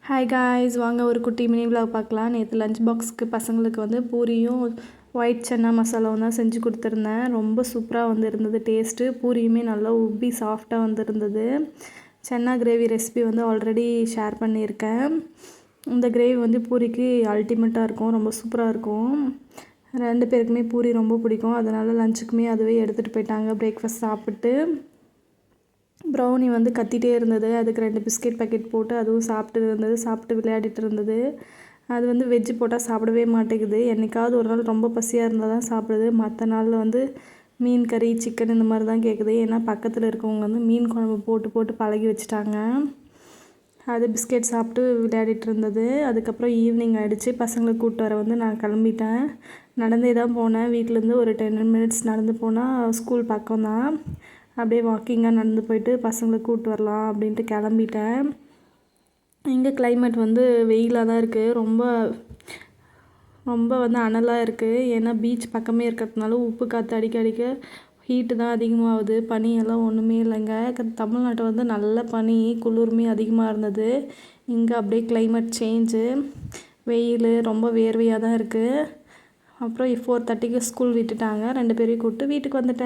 Hi guys, வாங்க ஒரு குட்டி மினி விலாக் பார்க்கலாம். நேற்று லஞ்ச் பாக்ஸ்க்கு பசங்களுக்கு வந்து பூரியும் ஒயிட் சன்னா மசாலாவும் தான் செஞ்சு கொடுத்துருந்தேன். ரொம்ப சூப்பராக வந்து இருந்தது டேஸ்ட்டு. பூரியுமே நல்லா உப்பி சாஃப்டாக வந்துருந்தது. சன்னா கிரேவி ரெசிபி வந்து ஆல்ரெடி ஷேர் பண்ணியிருக்கேன். இந்த கிரேவி வந்து பூரிக்கு அல்டிமேட்டாக இருக்கும், ரொம்ப சூப்பராக இருக்கும். 2 பேருக்குமே பூரி ரொம்ப பிடிக்கும். அதனால் லஞ்சுக்குமே அதுவே எடுத்துகிட்டு போயிட்டாங்க. பிரேக்ஃபாஸ்ட் சாப்பிட்டு ப்ரௌனி வந்து கத்திகிட்டே இருந்தது. அதுக்கு 2 பிஸ்கெட் பாக்கெட் போட்டு அதுவும் சாப்பிட்டு விளையாடிட்டு இருந்தது. அது வந்து வெஜ்ஜு போட்டால் சாப்பிடவே மாட்டேங்குது. என்றைக்காவது ஒரு நாள் ரொம்ப பசியாக இருந்தால் தான் சாப்பிடுது. மற்ற நாளில் வந்து மீன் கறி, சிக்கன் இந்த மாதிரி தான் கேட்குது. ஏன்னா பக்கத்தில் இருக்கவங்க வந்து மீன் குழம்பு போட்டு பழகி வச்சுட்டாங்க. அது பிஸ்கெட் சாப்பிட்டு விளையாடிட்டு இருந்தது. அதுக்கப்புறம் ஈவினிங் ஆகிடுச்சு. பசங்களை கூப்பிட்டு வர வந்து நான் கிளம்பிட்டேன். நடந்தே தான் போனேன். வீட்டிலேருந்து ஒரு 10 மினிட்ஸ் நடந்து போனால் ஸ்கூல் பக்கம் தான். அப்படியே வாக்கிங்காக நடந்து போயிட்டு பசங்களை கூப்பிட்டு வரலாம் அப்படின்ட்டு கிளம்பிட்டேன். இங்கே கிளைமேட் வந்து வெயிலாக தான் இருக்குது. ரொம்ப வந்து அனலாக இருக்குது. ஏன்னா பீச் பக்கமே இருக்கிறதுனால உப்பு காற்று அடிக்க ஹீட்டு தான் அதிகமாகுது. பனியெல்லாம் ஒன்றுமே இல்லைங்க. தமிழ்நாட்டை வந்து நல்ல பனி, குளிருமே அதிகமாக இருந்தது. இங்கே அப்படியே கிளைமேட் சேஞ்சு, வெயில், ரொம்ப வேர்வையாக தான் இருக்குது. அப்புறம் 4:30க்கு ஸ்கூல் விட்டுட்டாங்க. 2 பேரையும் கூப்பிட்டு வீட்டுக்கு வந்துட்டேன்.